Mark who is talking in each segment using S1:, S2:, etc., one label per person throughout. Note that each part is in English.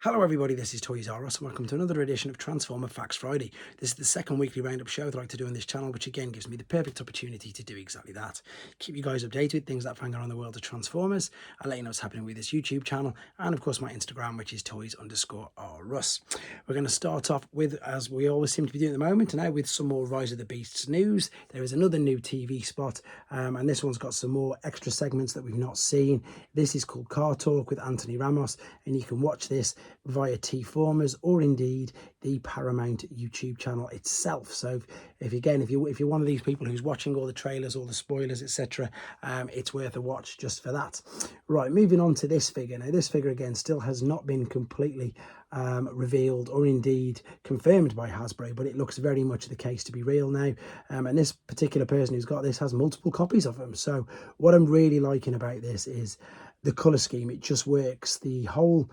S1: Hello everybody, this is Toysareruss and welcome to another edition of Transformer Facts Friday. This is the second weekly roundup show that I like to do on this channel, which again gives me the perfect opportunity to do exactly that. Keep you guys updated with things that are going on in the world of Transformers. I'll let you know what's happening with this YouTube channel and of course my Instagram, which is toys_Russ. We're going to start off with, as we always seem to be doing at the moment, now with some more Rise of the Beasts news. There is another new TV spot and this one's got some more extra segments that we've not seen. This is called Car Talk with Anthony Ramos and you can watch this via T-Formers or indeed the Paramount YouTube channel itself. So if you're one of these people who's watching all the trailers, all the spoilers, etc., it's worth a watch just for that. Right, moving on to this figure. Now this figure again still has not been completely revealed or indeed confirmed by Hasbro, but it looks very much the case to be real now. And this particular person who's got this has multiple copies of them. So what I'm really liking about this is the color scheme. It just works. The whole,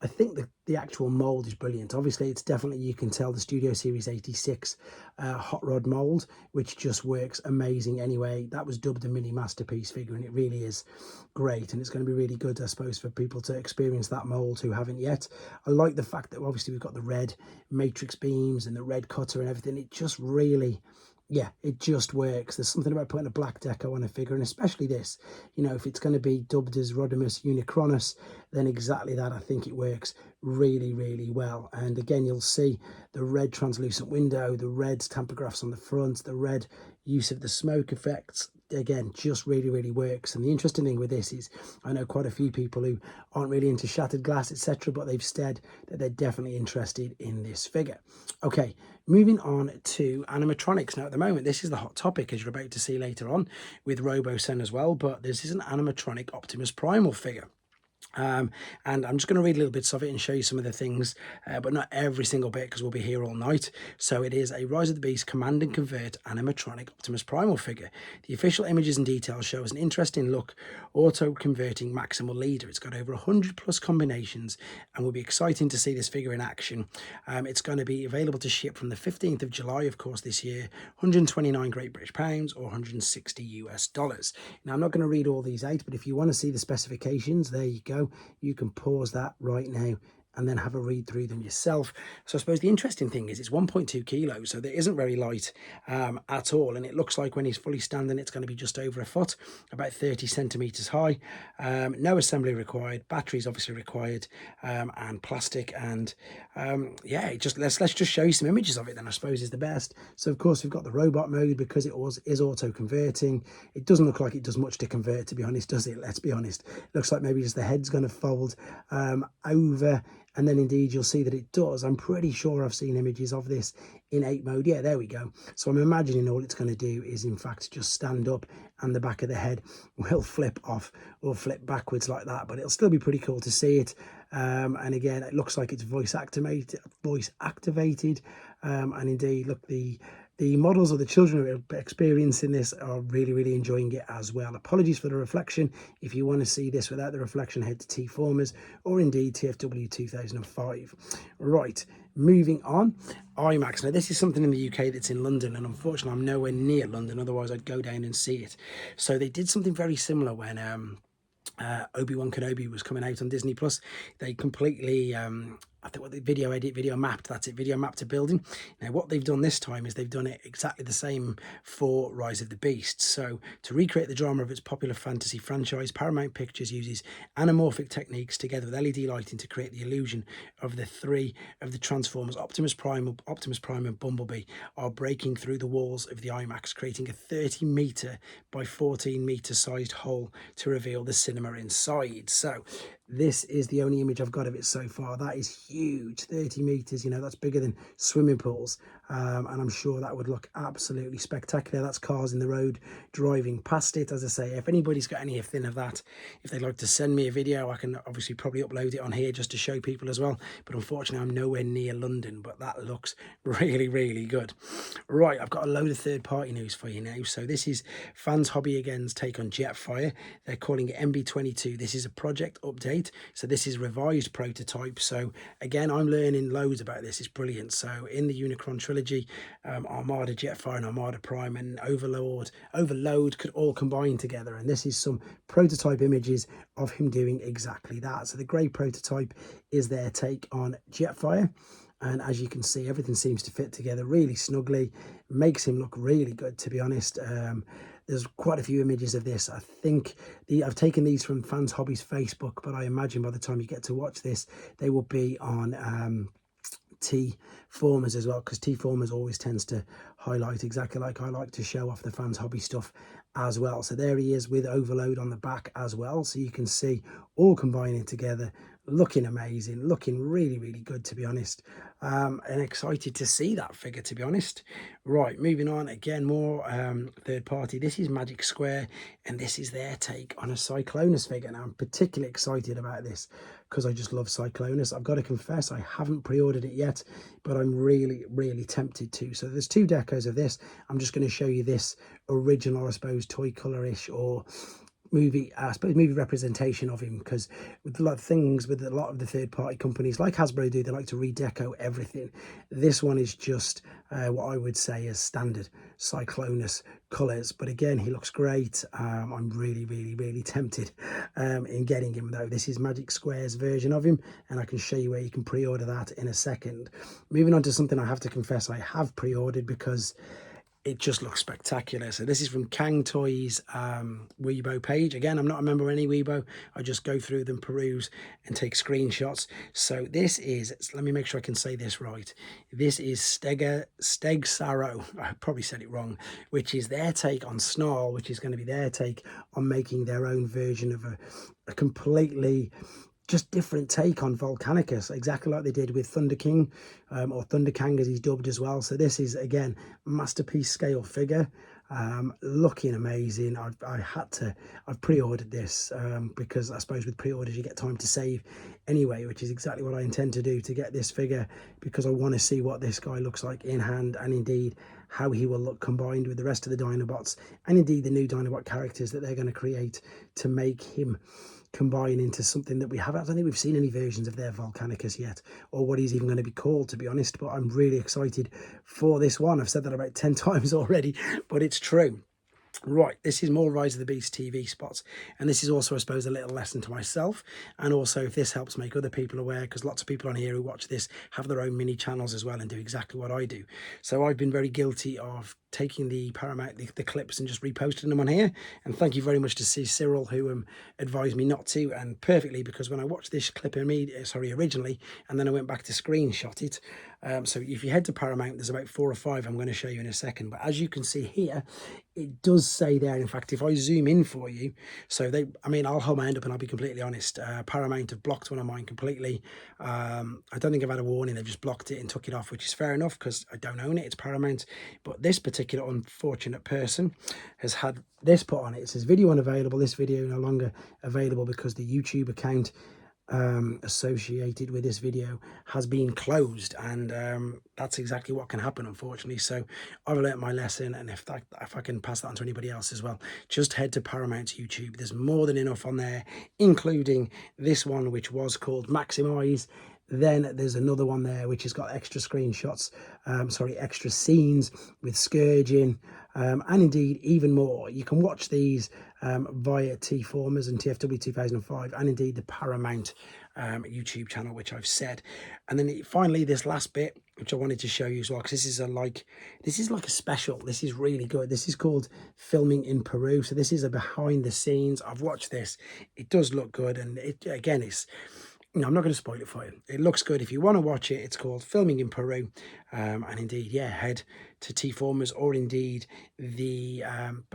S1: I think the actual mold is brilliant. Obviously it's definitely, you can tell, the Studio Series 86 hot rod mold, which just works amazing anyway. That was dubbed a mini masterpiece figure and it really is great, and it's going to be really good, I suppose, for people to experience that mold who haven't yet. I like the fact that obviously we've got the red matrix beams and the red cutter and everything. It just really, yeah, it just works. There's something about putting a black deco on a figure, and especially this, you know, if it's going to be dubbed as Rodimus Unicronus, then exactly that. I think it works really, really well. And again, you'll see the red translucent window, the red tampographs on the front, the red use of the smoke effects. Again, just really, really works. And the interesting thing with this is I know quite a few people who aren't really into shattered glass, etc., but they've said that they're definitely interested in this figure. Okay, moving on to animatronics. Now at the moment this is the hot topic, as you're about to see later on, with robosen as well, but this is an animatronic Optimus Primal figure. And I'm just going to read little bits of it and show you some of the things, but not every single bit because we'll be here all night. So it is a Rise of the Beast Command and Convert animatronic Optimus Primal figure. The official images and details show us an interesting look, auto-converting maximal leader. It's got over 100 plus combinations and will be exciting to see this figure in action. It's going to be available to ship from the 15th of July, of course, this year, 129 Great British pounds or 160 US dollars. Now, I'm not going to read all these out, but if you want to see the specifications, there you go. You can pause that right now and then have a read through them yourself. So I suppose the interesting thing is it's 1.2 kilos, so that isn't very light at all. And it looks like when he's fully standing, it's going to be just over a foot, about 30 centimeters high. No assembly required, batteries obviously required, and plastic. And yeah, let's just show you some images of it then, I suppose, is the best. So of course we've got the robot mode because it is auto converting. It doesn't look like it does much to convert, to be honest, does it? Let's be honest. It looks like maybe just the head's going to fold over, and then indeed you'll see that it does. I'm pretty sure I've seen images of this in 8 mode. Yeah, there we go. So I'm imagining all it's going to do is in fact just stand up and the back of the head will flip off or flip backwards like that, but it'll still be pretty cool to see it. And again, it looks like it's voice activated, and indeed, look, the models or the children who are experiencing this are really, really enjoying it as well. Apologies for the reflection. If you want to see this without the reflection, head to T-Formers or indeed TFW 2005. Right, moving on. IMAX. Now, this is something in the UK that's in London, and unfortunately, I'm nowhere near London. Otherwise, I'd go down and see it. So they did something very similar when Obi-Wan Kenobi was coming out on Disney Plus. They completely I think what the video mapped a building. Now what they've done this time is they've done it exactly the same for Rise of the Beast. So to recreate the drama of its popular fantasy franchise, Paramount Pictures uses anamorphic techniques together with LED lighting to create the illusion of the three of the Transformers. Optimus Prime and Bumblebee are breaking through the walls of the IMAX, creating a 30-meter by 14-meter sized hole to reveal the cinema inside. So this is the only image I've got of it so far. That is huge, 30 meters, you know, that's bigger than swimming pools. And I'm sure that would look absolutely spectacular. That's cars in the road driving past it. As I say, if anybody's got anything of that, if they'd like to send me a video, I can obviously probably upload it on here just to show people as well. But unfortunately, I'm nowhere near London, but that looks really, really good. Right, I've got a load of third-party news for you now. So this is Fans Hobby Again's take on Jetfire. They're calling it MB22. This is a project update. So this is revised prototype. So again, I'm learning loads about this. It's brilliant. So in the Unicron trilogy, trilogy. Armada, Jetfire and Armada Prime and Overload could all combine together, and this is some prototype images of him doing exactly that. So the grey prototype is their take on Jetfire, and as you can see, everything seems to fit together really snugly. Makes him look really good, to be honest. There's quite a few images of this. I think I've taken these from Fans Hobbies Facebook, but I imagine by the time you get to watch this, they will be on T-Formers as well, because T-Formers always tends to highlight exactly like I like to show off the Fans Hobby stuff as well. So there he is with Overload on the back as well, so you can see all combining together, looking amazing, looking really, really good, to be honest. And excited to see that figure, to be honest. Right, moving on, again, more third party. This is Magic Square, and this is their take on a Cyclonus figure. Now, I'm particularly excited about this because I just love Cyclonus. I've got to confess, I haven't pre-ordered it yet, but I'm really, really tempted to. So there's 2 decos of this. I'm just going to show you this original, I suppose, toy color-ish or movie, I suppose, movie representation of him, because with a lot of things, with a lot of the third-party companies like Hasbro do, they like to redeco everything. This one is just what I would say is standard Cyclonus colours, but again, he looks great. I'm really, really, really tempted in getting him, though. This is Magic Square's version of him, and I can show you where you can pre-order that in a second. Moving on to something I have to confess I have pre-ordered because it just looks spectacular. So this is from Cang Toys Weibo page. Again, I'm not a member of any Weibo. I just go through them, peruse, and take screenshots. So this is, let me make sure I can say this right. This is Toysareruss, I probably said it wrong, which is their take on Snarl, which is going to be their take on making their own version of a completely just different take on Volcanicus, exactly like they did with Thunder King, or Thunder Cang as he's dubbed as well. So this is, again, masterpiece scale figure, looking amazing. I've pre-ordered this because I suppose with pre-orders you get time to save anyway, which is exactly what I intend to do, to get this figure, because I want to see what this guy looks like in hand, and indeed how he will look combined with the rest of the Dinobots, and indeed the new Dinobot characters that they're going to create to make him combine into something that we haven't. I don't think we've seen any versions of their Volcanicus yet, or what he's even going to be called, to be honest, but I'm really excited for this one. I've said that about 10 times already, but it's true. Right, this is more Rise of the Beast TV spots, and this is also, I suppose, a little lesson to myself, and also if this helps make other people aware, because lots of people on here who watch this have their own mini channels as well and do exactly what I do. So I've been very guilty of taking the Paramount, the clips, and just reposting them on here, and thank you very much to Cyril, who advised me not to, and perfectly, because when I watched this clip originally, and then I went back to screenshot it. So if you head to Paramount, there's about 4 or 5 I'm going to show you in a second, but as you can see here, it does say there, in fact, if I zoom in for you, so I'll hold my hand up and I'll be completely honest, Paramount have blocked one of mine completely. I don't think I've had a warning, they've just blocked it and took it off, which is fair enough because I don't own it, it's Paramount. But this particular unfortunate person has had this put on it. It says video unavailable, this video no longer available because the YouTube account associated with this video has been closed, and that's exactly what can happen, unfortunately. So I've learnt my lesson, and if I can pass that on to anybody else as well, just head to Paramount's YouTube. There's more than enough on there, including this one, which was called Maximize. Then there's another one there which has got extra screenshots, extra scenes with scourging, and indeed even more. You can watch these via T-Formers and TFW 2005, and indeed the Paramount YouTube channel, which I've said. And then finally, this last bit, which I wanted to show you as well, because this is like a special. This is really good. This is called Filming in Peru. So this is a behind the scenes. I've watched this. It does look good, and it's. I'm not going to spoil it for you. It looks good. If you want to watch it, it's called Filming in Peru. And indeed, yeah, head to T-Formers or indeed the,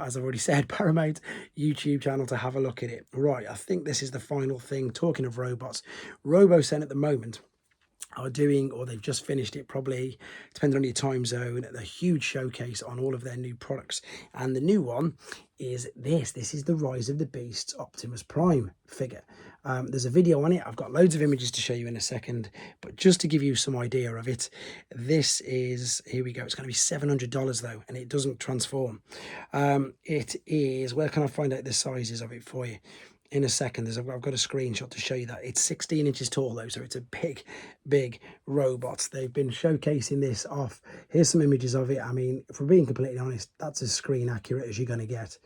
S1: as I've already said, Paramount YouTube channel to have a look at it. Right, I think this is the final thing. Talking of robots, Robosen at the moment are doing, or they've just finished it, probably depending on your time zone, a huge showcase on all of their new products. And the new one is this is the Rise of the Beasts Optimus Prime figure. There's a video on it. I've got loads of images to show you in a second, but just to give you some idea of it, this is, here we go, it's going to be $700 though, and it doesn't transform. It is, where can I find out the sizes of it for you? in a second. I've got a screenshot to show you that. It's 16 inches tall though, so it's a big robot. They've been showcasing this off. Here's some images of it. I mean, if we're being completely honest, that's as screen accurate as you're going to get.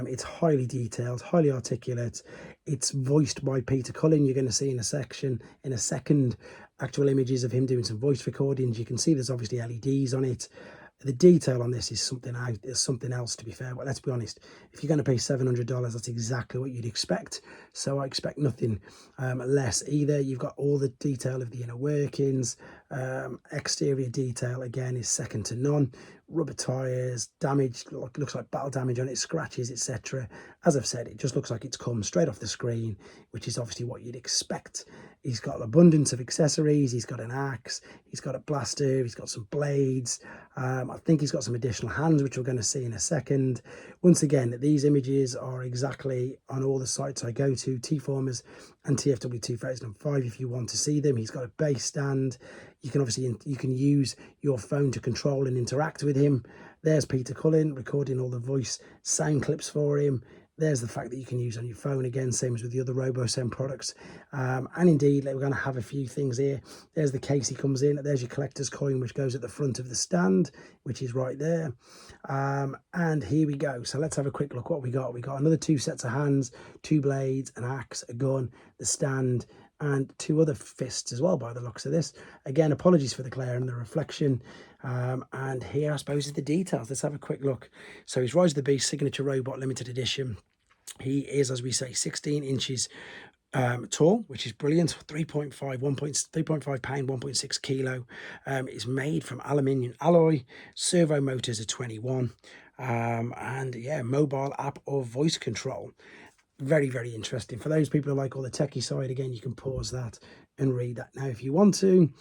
S1: It's highly detailed, highly articulate. It's voiced by Peter Cullen. You're going to see in a second actual images of him doing some voice recordings. You can see there's obviously LEDs on it. The detail on this is something else, to be fair. But let's be honest, if you're going to pay $700, that's exactly what you'd expect. So I expect nothing less either. You've got all the detail of the inner workings. Exterior detail, again, is second to none. Rubber tyres, damage, looks like battle damage on it, scratches, etc. As I've said, it just looks like it's come straight off the screen, which is obviously what you'd expect. He's got an abundance of accessories. He's got an axe, he's got a blaster, he's got some blades. I think he's got some additional hands, which we're going to see in a second. Once again, these images are exactly on all the sites I go to, T-Formers and TFW 2005, if you want to see them. He's got a base stand. You can obviously use your phone to control and interact with him. There's Peter Cullen recording all the voice sound clips for him. There's the fact that you can use on your phone, again, same as with the other robosen products. And indeed, we're going to have a few things here. There's the case he comes in. There's your collector's coin, which goes at the front of the stand, which is right there. And here we go. So let's have a quick look what we got. We got another 2 sets of hands, 2 blades, an axe, a gun, the stand, and 2 other fists as well, by the looks of this. Again, apologies for the glare and the reflection. And here, I suppose, is the details. Let's have a quick look. So he's Rise of the Beast Signature Robot Limited Edition. He is, as we say, 16 inches tall, which is brilliant. 3.5 pound, 1.6 kilo. It's made from aluminium alloy. Servo motors are 21. And yeah, mobile app or voice control. Very, very interesting. For those people who like all the techie side, again, you can pause that and read that now if you want to.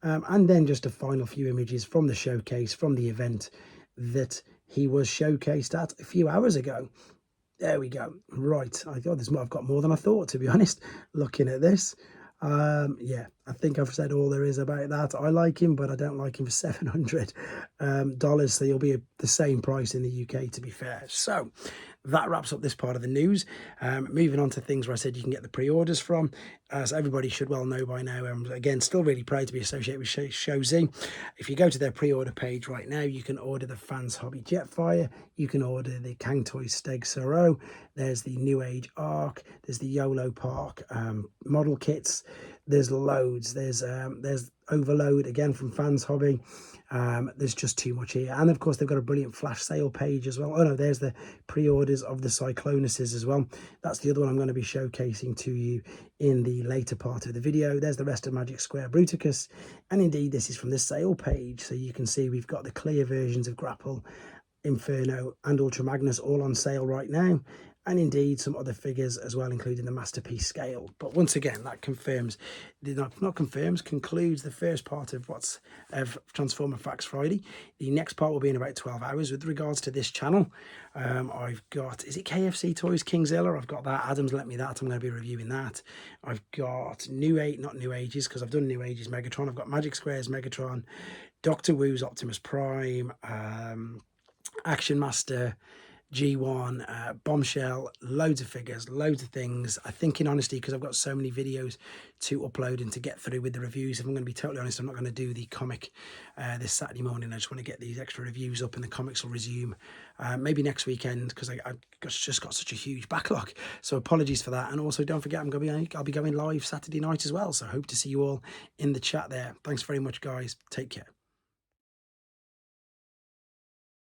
S1: And then just a final few images from the showcase, from the event that he was showcased at a few hours ago. There we go. Right. I've got more than I thought, to be honest, looking at this. Yeah, I think I've said all there is about that. I like him, but I don't like him for $700. So he'll be the same price in the UK, to be fair. So that wraps up this part of the news. Moving on to things where I said you can get the pre-orders from. As everybody should well know by now, I'm again still really proud to be associated with Show Z. If you go to their pre-order page right now, you can order the Fans Hobby Jetfire. You can order the Cang Toysareruss. There's the New Age Arc. There's the YOLO Park model kits. There's loads. There's Overload, again, from Fans Hobby. There's just too much here. And of course, they've got a brilliant flash sale page as well. Oh no, there's the pre-orders of the cyclonuses as well. That's the other one I'm going to be showcasing to you in the later part of the video. There's the rest of Magic Square Bruticus. And indeed, this is from the sale page. So you can see we've got the clear versions of Grapple, Inferno and Ultra Magnus all on sale right now. And indeed some other figures as well, including the Masterpiece scale. But once again, that concludes the first part of Transformer Facts Friday. The next part will be in about 12 hours. With regards to this channel, I've got, is it KFC Toys Kingzilla? I've got that. Adam's lent me that. I'm going to be reviewing that. I've got not New Ages, because I've done New Ages Megatron. I've got Magic Squares Megatron, Doctor Wu's Optimus Prime, Action Master, G1, Bombshell, loads of figures, loads of things. I think in honesty, because I've got so many videos to upload and to get through with the reviews, if I'm going to be totally honest, I'm not going to do the comic this Saturday morning. I just want to get these extra reviews up and the comics will resume maybe next weekend, because I've just got such a huge backlog. So apologies for that. And also don't forget, I'll be going live Saturday night as well. So I hope to see you all in the chat there. Thanks very much, guys. Take care.